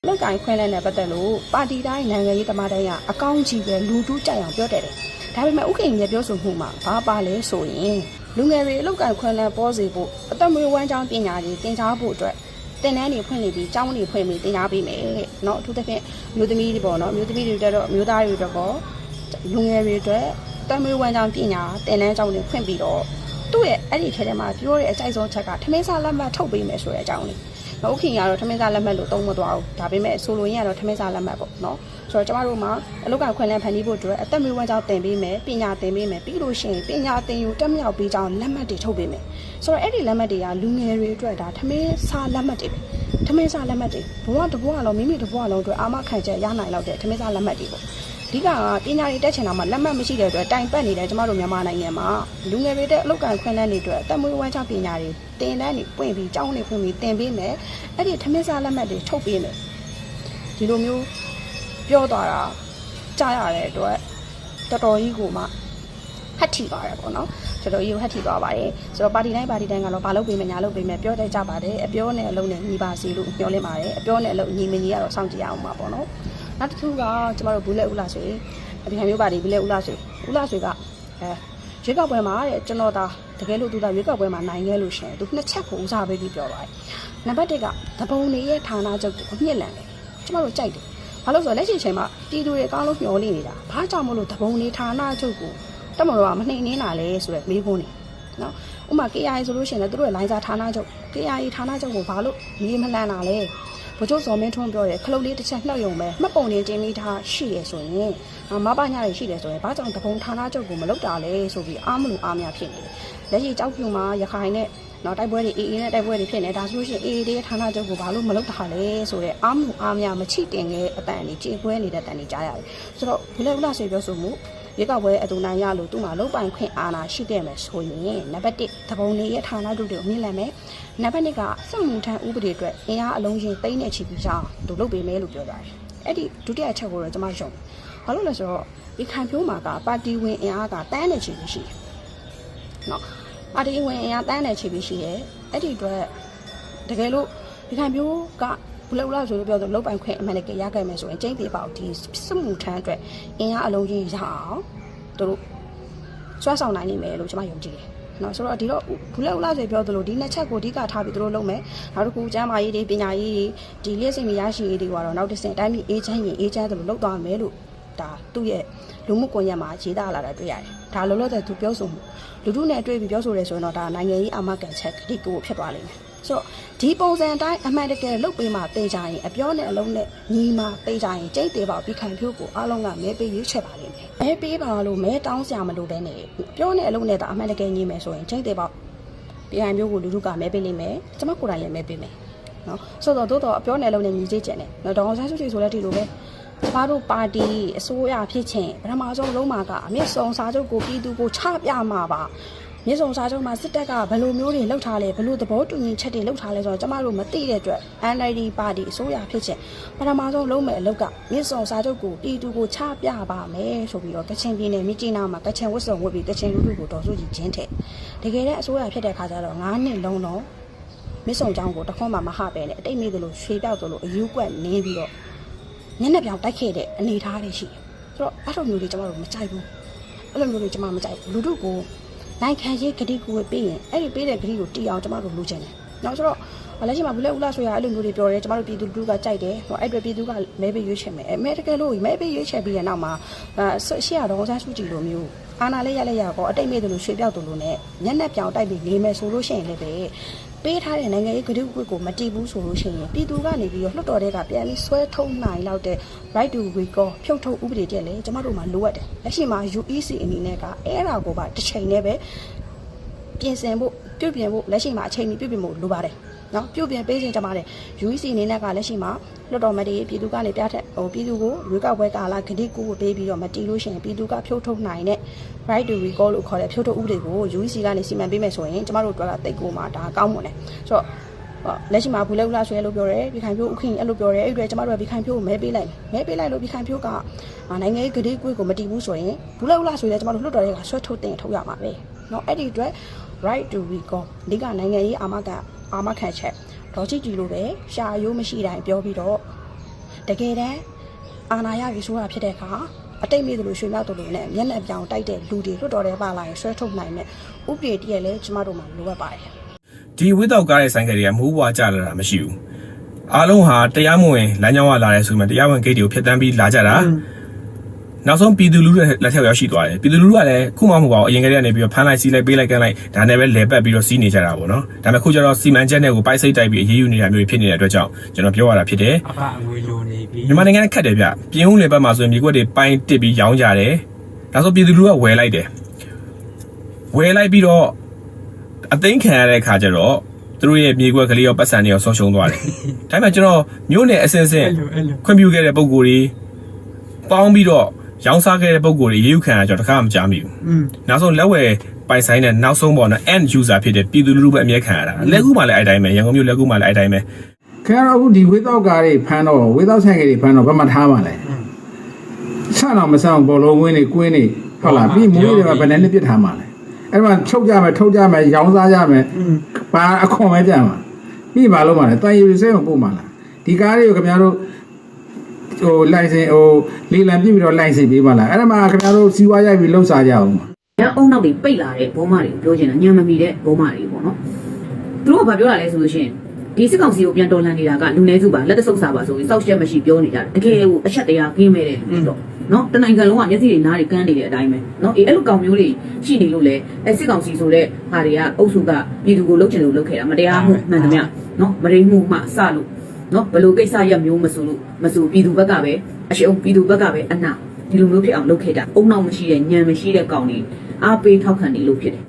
လောက်ကိုင်ခွင့်လဲနဲ့ပတ်သက်လို့ပါတီတိုင်းနိုင်ငံရေးသမားတိုင်းကအကောင့်ကြီးပဲလူတူးကြိုက်အောင်ပြောတယ်ဒါပေမဲ့ဥက္ကဋ္ဌရဲ့ပြောဆိုမှုမှာဘာပါလဲဆိုရင်လူငယ်တွေလောက်ကိုင်ခွင့်လဲပေါ်စီဖို့အသက်မွေးဝမ်းကြောင်းပညာတွေသင်ကြားဖို့အတွက်တင်တန်းတွေဖွင့်နေပြီးကျောင်းတွေဖွင့်ပြီးသင်ကြားပေးမယ်တဲ့เนาะအထူးသဖြင့်မျိုးသမီးတွေပေါ့เนาะမျိုးသမီးတွေတက်တော့မျိုးသားတွေတက်တော့လူငယ်တွေအတွက်တက်မွေးဝမ်းကြောင်းပညာတင်တန်းကျောင်းတွေဖွင့်ပြီးတော့သူ့ရဲ့အဲ့ဒီထဲမှာပြောတဲ့အကြိုက်ဆုံးချက်ကထမင်းစားလက်မှတ်ထုတ်ပေးမယ်ဆိုတဲ့အကြောင်းလေးနော်ဥက္ကဋ္ဌကတော့ထမင်းစားလက်မှတ်လို့သုံးမသွားဘူးဒါပေမဲ့ဆိုလိုရင်းကတော့ထမင်းစားလက်မှတ်ပေါ့နော်ဆိုတော့ကျမတို့မှာအလုပ်ကခွင့်လန်းဖန်တီးဖို့အတွက်အသက်မွေးဝမ်းကြောင်းတင်ပေးမယ်ပညာတင်ပေးမယ်ပြီးလို့ရှိရင်ပညာသင်ယူတက်မြောက်ပြီးကြောင်းလက်မှတ်တွေထုတ်ပေးမယ်ဆိုတော့အဲ့ဒီလက်မှတ်တွေကလူငယ်တွေအတွက်ဒါထမင်းစားလက်မှတ်တွေပဲထမင်းစားလက်မှတ်တွေဘဝတစ်ဘဝလုံးမိမိတစ်ဘဝလုံးအတွက်အာမခံချက်ရနိုင်လောက်တဲ့ထမင်းစားလက်မှတ်တွေပေါ့အဓိကပညာရေးတက်ချင်တာမှလက်မှတ်မရှိတဲ့အတွက်တိုင်ပတ်နေတဲ့ကျမတို့မြန်မာနိုင်ငံမှာလူငယ်တွေတဲ့အလုပ်ကခွင့်လန်းတွေအတွက်အသက်မွေးဝမ်းကြောင်းပညာတွေတင်တန်းတွေပွင့်ပြီးကျောင်းတွေဖွင့်ပြီးသင်ပေးမယ်အဲ့ဒီထမင်းစားလက်မှတ်တွေထုတ်ပေးမယ်ဒီလိုမျိုးပြောသွားတာကြားရတဲ့အတွက်တော်တော်ကြီးကိုမှဟတ်ထီပါတယ်ပေါ့နော်တော်တော်ကြီးကိုဟတ်ထီသွားပါတယ်ဆိုတော့ပါတီတိုင်းကတော့ဘာလုပ်ပေးမယ်ညာလုပ်ပေးမယ်ပြောတဲ့ကြပါတယ်အပြောနဲ့အလုံးနဲ့ညီပါစီလို့ပြောလင်းပါတယ်အပြောနဲ့အလုံးညီမညီကတော့စောင့်ကြည့်ရအောင်ပါပေါ့နော်နောက်တစ်ခုကကျမတို့ဘူးလက်ဦးလာဆိုရင်ဒီခံမျိုးပါတီဘူးလက်ဦးလာဆိုကရွေးကောက်ပွဲမှာတဲ့ကျွန်တော်တကယ်လို့သူရွေးကောက်ပွဲမှာနိုင်ခဲ့လို့ရှိရင်သူနှစ်ချက်ကိုဦးစားပေးပြီးပြောပါတယ်နံပါတ်1ကသဘုံတွေရဲ့ဌာနချုပ်ကိုအမြင့်လန်တယ်ကျမတို့ကြိုက်တယ်ဘာလို့ဆိုတော့လက်ရှိချိန်မှာပြည်သူတွေအကောင်းဆုံးမျှော်လင့်နေတာဘာကြောင့်မလို့သဘုံတွေဌာနချုပ်ကိုတမတော်ကမနှိမ်နှင်းတာလဲဆိုတော့မေးခွန်းနေနော်ဥပမာ KIA ဆိုလို့ရှိရင်လည်းသူတို့ရဲ့လိုင်းစာဌာနချုပ် KIA ဌာနချုပ်ကိုဘာလို့မေးမလှမ်းတာလဲဘိုးချုပ်စော်မင်းထွန်းပြောတယ်ခလုတ်လေးတစ်ချက်နှောက်ရုံပဲမှတ်ပုံတင်တင်မိထားရှိရဆိုရင်မပညာတွေရှိတယ်ဆိုရင်ဘာကြောင့်တပုံဌာနချုပ်ကိုမလုပ်တာလဲဆိုပြီးအားမလို့အားမရဖြစ်နေတယ်လက်ရှိကြောက်ဖြူမှာရခိုင်နဲ့နော်တိုက်ပွဲတွေအေးနဲ့တိုက်ပွဲတွေဖြစ်နေဒါဆိုလို့ရှိရင်အေးတဲ့ဌာနချုပ်ကိုဘာလို့မလုပ်တာလဲဆိုတော့အားမလို့အားမရမချိတင်တဲ့အတန်တွေကြေပွဲနေတဲ့တန်တွေကြားရတယ်ဆိုတော့ဘယ်လိုလဲဆိုပြောဆိုမှုရေကောက်ပွဲအတူနိုင်ရလို့သူ့မှာလုံးပိုင်ခွင့်အာဏာရှိခဲ့မယ်ဆိုရင်နံပါတ်1သဘုံလေးရဲ့ဌာနတို့တွေကိုမြင်လည်မယ်နံပါတ်2ကစက်မှုထမ်းဥပဒေအတွက်အင်အားအလုံးချင်းသိန်းနဲ့ချီပြီးကြောင်းသူလုပ်ပေးမယ်လို့ပြောကြတယ်အဲ့ဒီဒုတိယအချက်ကိုတော့ကျွန်မယုံဘာလို့လဲဆိုတော့ဒီခံဖြိုးမှာကပါတီဝင်အင်အားကတန်းနဲ့ချီပြီးရှိတယ်နော်ပါတီဝင်အင်အားတန်းနဲ့ချီပြီးရှိတယ်အဲ့ဒီအတွက်တကယ်လို့ဒီခံဖြိုးကဘလို့လားဆိုလို့ပြောဆိုလုတ်ပိုင်ခွင့်အမှန်တကယ်ရခဲ့မယ်ဆိုရင်ကျင်းသေးပေါ့ဒီစမှုထမ်းအတွက်အင်အားအလုံးကြီးရအောင်သူတို့စွမ်းဆောင်နိုင်နိုင်မယ်လို့ကျွန်မယုံကြည်တယ်နော်ဆိုတော့ဒီတော့ဘူးလောက်လားဆိုပြောသလိုဒီနှစ်ချက်ကိုအဓိကထားပြီးသူတို့လုပ်မယ်နောက်တစ်ခုကျမ်းမာရေးတွေပညာရေးတွေဒီလျှက်စိတ်ရရှိရေးတွေကတော့နောက်တစ်ဆင့်တိုင်းပြည်အေးချမ်းရင်အေးချမ်းတယ်လို့လုပ်သွားမယ်လို့ဒါသူ့ရဲ့လူမှုကွန်ရက်မှာရေးသားလာတာတွေ့ရတယ်ဒါလောလောဆယ်သူပြောဆိုမှုလူထုနဲ့တွေ့ပြီးပြောဆိုတယ်ဆိုရင်တော့ဒါနိုင်ငံရေးအာမခံချက်ဒီကိုဖြစ်သွားလိမ့်မယ်ဆိုတော့ဒီပုံစံအတိုင်းအမှန်တကယ်လုပ်ပေးမှတေးကြရင်အပြောနဲ့အလုံးနဲ့ညီမှတေးကြရင်ကျိတ်သေးပါပြီးခံဖြိုးကိုအားလုံးကမဲပေးရွေးချယ်ပါလိမ့်မယ်မဲပေးပါလို့မဲတောင်းစရာမလိုဘဲနဲ့ပြောနဲ့အလုံးနဲ့ဒါအမှန်တကယ်ညီမယ်ဆိုရင်ကျိတ်သေးပါပြီးခံဖြိုးကိုလူထုကမဲပေးလိမ့်မယ်ကျွန်မကိုယ်တိုင်လည်းမဲပေးမယ်နော်ဆိုတော့တို့တော့အပြောနဲ့အလုံးနဲ့ညီစေးကျင်တယ်နော်ဒေါအောင်ဆန်းစုကြည်ဆိုလည်းဒီလိုပဲကျမတို့ပါတီအစိုးရဖြစ်ချင်းပထမဆုံးလုံးမှာကအမြင့်ဆုံးစာချုပ်ကိုပြည်သူကိုချပြမှာပါမြစ်ဆုံစာချုပ်မှာစစ်တပ်ကဘယ်လိုမျိုးတွေလှုပ်ထားလဲဘယ်လိုသဘောတူညီချက်တွေလှုပ်ထားလဲဆိုတော့ကျမတို့မသိတဲ့အတွက် NLD ပါတီအစိုးရဖြစ်ချက်ပထမဆုံးလုံးမဲ့အလုပ်ကမြစ်ဆုံစာချုပ်ကိုပြည်သူကိုချပြပါမယ်ဆိုပြီးတော့ကချင်ပြည်နယ်မြစ်ကြီးနားမှာကချင်ဝတ်စုံဝတ်ပြီးကချင်လူထုကိုတော်စုကြည်ချင်းတဲ့တကယ်တဲ့အစိုးရဖြစ်တဲ့ခါကျတော့9နှစ်လုံးတော့မြစ်ဆုံကြောင်းကိုတခွန်းမှမဟပဲနဲ့အတိတ်မိသလိုရွှေပြောက်သလိုအယူကွက်နေပြီးတော့ညနေပြောင်တိုက်ခဲ့တဲ့အနေအထားတွေရှိတယ်ဆိုတော့အဲ့လိုမျိုးတွေကျမတို့မကြိုက်ဘူးအဲ့လိုမျိုးတွေကျမမကြိုက်ဘူးလူထုကိုနိုင်ခံရေးဂတိကိုပေးရင်အဲ့ဒီပေးတဲ့ဂတိကိုတီအောင်ကျမတို့လိုချင်တယ်။နောက်ဆိုတော့လက်ရှိမှာဘူးလက်ဦးလားဆိုရအဲ့လိုမျိုးတွေပြောတယ်ကျမတို့ပြည်သူလူထုကကြိုက်တယ်။ဟိုအဲ့တွေပြည်သူကမဲပေးရွေးချယ်မယ်။မဲတကယ်လို့မဲပေးရွေးချယ်ပြီးတဲ့နောက်မှာရှေ့ရတော့ဆန်းစုကြည်လိုမျိုးအာဏာလေးရလက်ရကောအတိတ်မဲ့တယ်လို့ရွှေပြောက်တယ်လို့နဲ့ညက်နဲ့ပြောင်တိုက်ပြီးနေမယ်ဆိုလို့ရှိရင်လည်းပဲပေးထားတဲ့နိုင်ငံရေးဂတိကွက်ကိုမတည်ဘူးဆိုလို့ရှိရင်ပြည်သူကနေပြီးတော့လွှတ်တော်တွေကပြန်ပြီးဆွဲထုတ်နိုင်လောက်တဲ့ right to recall ဖြုတ်ထုတ်ဥပဒေတက်လေကျမတို့မှာလိုအပ်တယ်။လက်ရှိမှာ UEC အနေနဲ့ကအဲ့ဒါကိုပါတစ်ချိန်နဲ့ပဲပြင်ဆင်ဖို့ပြုပြင်ဖို့လက်ရှိမှာအချိန်ကြီးပြုပြင်ဖို့လိုပါတယ်နော်ပြုပြင်ပေးခြင်းကြပါတယ် UEC အနေနဲ့ကလက်ရှိမှာလွှတ်တော်မတည်ပြည်သူကနေပြတဲ့ပြည်သူကိုရွေးကောက်ပွဲကာလဂတိကိုပေးပြီးတော့မတည်လို့ရှိရင်ပြည်သူကဖြုတ်ထုတ်နိုင်တဲ့ right to recall လို့ခေါ်တဲ့ဖြုတ်ထုတ်ဥပဒေကို UEC ကနေစီမံပေးမယ်ဆိုရင်ကျမတို့တို့ကတိတ်ကိုမှဒါကောင်းမွန်တယ်ဆိုတော့လက်ရှိမှာဘူးလက်ဦးလားဆွဲလို့ပြောတယ်ပြည်ခိုင်ဖြိုးဥခင်အဲ့လိုပြောတယ်အဲ့ဒီကျမတို့ကပြည်ခိုင်ဖြိုးကိုမဲပေးလိုက်လို့ပြည်ခိုင်ဖြိုးကနိုင်ငံရေးဂတိကွက်ကိုမတည်ဘူးဆိုရင်ဘူးလက်ဦးလားဆွဲတယ်ကျမတို့လွှတ်တော်တွေကဆွဲထုတ်တင်ထုတ်ရမှာပဲเนาะအဲ့ဒီအတွက် right to recall ဒီကနိုင်ငံရေးအာမခံချက်ဒေါ်ချီကြည်လိုပဲရှာရိုးမရှိတိုင်းပြောပြီးတော့ တကယ်တမ်းအာဏာရကြီးဆိုတာဖြစ်တဲ့အခါအတိတ်မိသလိုရွှေမြောက်သလိုနဲ့မျက်နှာပြောင်တိုက်တဲ့လူတွေလွတ်တော်တဲ့ပါလာရင်ဆွဲထုတ်နိုင်တဲ့ဥပဒေတည်းလည်းကျမတို့မှလိုအပ်ပါတယ်ဒီဝိသောက်ကားတဲ့ဆိုင်ကတွေကမိုးဘွားကြလာတာမရှိဘူးအားလုံးဟာတရားမဝင်လမ်းကြောင်းကလာတယ်ဆိုမှတရားဝင်ဂိတ်တွေကိုဖျက်ဆီးပြီးလာကြတာနောက်ဆုံးပြည်သူလူထုလက်ထက်ရောက်ရှိသွားတယ်ပြည်သူလူထုကလည်းခုမှမဟုတ်ပါဘူးအရင်ကတည်းကနေပြီးတော့ဖမ်းလိုက်စီးလိုက်ပေးလိုက်ကန်လိုက်ဒါနဲ့ပဲလဲပတ်ပြီးတော့စီးနေကြတာပေါ့နော်ဒါပေမဲ့ခုကျတော့စီမံချက်နဲ့ကိုပိုက်စိတ်တိုက်ပြီးအရေးယူနေတာမျိုးဖြစ်နေတဲ့အတွက်ကြောင့်ကျွန်တော်ပြောရတာဖြစ်တယ်အဖအငွေလိုနေပြီမြန်မာနိုင်ငံနဲ့ခက်တယ်ဗျပြင်းဦးလေပတ်မှာဆိုရင်မြေကွက်တွေပိုင်းတစ်ပြီးရောင်းကြတယ်ဒါဆိုပြည်သူလူထုကဝယ်လိုက်တယ်ဝယ်လိုက်ပြီးတော့အသိမ်းခံရတဲ့အခါကျတော့သူတို့ရဲ့မြေကွက်ကလေးရောပတ်စံတွေရောဆုံးရှုံးသွားတယ်ဒါပေမဲ့ကျွန်တော်မျိုးနယ်အစင်းစင်းခွင့်ပြုခဲ့တဲ့ပုံကိုယ်တွေပေါင်းပြီးတော့ရောင်းစားခဲ့တဲ့ပုံကိုယ်တွေရေးယူခံရကြတော့တခါမှမကြားမိဘူးနောက်ဆုံးလက်ဝယ်ပိုင်ဆိုင်တဲ့နောက်ဆုံးပေါ့နော် end user ဖြစ်တဲ့ပြည်သူလူထုပဲအမြဲခံရတာလက်ကူမှလည်းအဲ့တိုင်းပဲရန်ကုန်မြို့လက်ကူမှလည်းအဲ့တိုင်းပဲခင်ဗျားတို့အခုဒီဝေသောက်ကားတွေဖမ်းတော့ဝေသောက်ဆိုင်ကတွေဖမ်းတော့ဘယ်မှာထားမှလဲဆန့်တော့မဆန့်ဘောလုံးဝင်းတွေကွင်းတွေဟုတ်လားပြီးမွေးတွေကဘယ်နဲ့ပြစ်ထားမှလဲအဲ့မှာချုပ်ကြမယ်ထုတ်ကြမယ်ရောင်းစားကြမယ်ဘာအခွန်ပဲကြမှာပြီးပါလို့မှလဲတိုင်ယူစေအောင်ပို့မှလားဒီကားတွေကိုခင်ဗျားတို့ဟိုလိုင်စင်ဟိုလေလံပြစ်ပြီးတော့လိုင်စင်ပေးပါလားအဲ့ဒါမှခင်ဗျားတို့စီးပွားရိုက်ပြီးလှုပ်ရှားကြအောင်။အုံနောက်တွေပိတ်လာတဲ့ဘုံမတွေကိုပြောချင်တာညံမမီတဲ့ဘုံမတွေပေါ့နော်။သူတို့ကဘာပြောတာလဲဆိုလို့ရှိရင်ဒီစစ်ကောင်စီကိုပြန်တော်လှန်နေတာကလူနည်းစုပါလက်တဆုပ်စာပါဆိုပြီးစောက်ချက်မရှိပြောနေကြတယ်။တကယ်ကိုအချက်တရားကင်းမဲ့တဲ့လူတွေတော့နော်တနိုင်ငံလုံးကမျက်စိတွေနားတွေကန်းနေတဲ့အတိုင်းပဲနော်အဲ့လိုကောင်မျိုးတွေရှိနေလို့လေအဲ့စစ်ကောင်စီဆိုတဲ့ဟာတွေကအုပ်စုကပြည်သူကိုလှုပ်ချင်လို့လှုပ်ခဲ့တာမတရားမှုမှန်သမျှနော်မရင်းမှုမှစလို့နော်ဘလို့ကိစ္စရမျိုးမဆိုလို့မဆိုပြည်သူဘက်ကပဲအရှုံးပြည်သူဘက်ကပဲအနာဒီလိုမျိုးဖြစ်အောင်လုပ်ခဲ့တာအုံနောက်မရှိတဲ့ညံမရှိတဲ့ကောင်တွေအားပေးထောက်ခံနေလို့ဖြစ်တယ်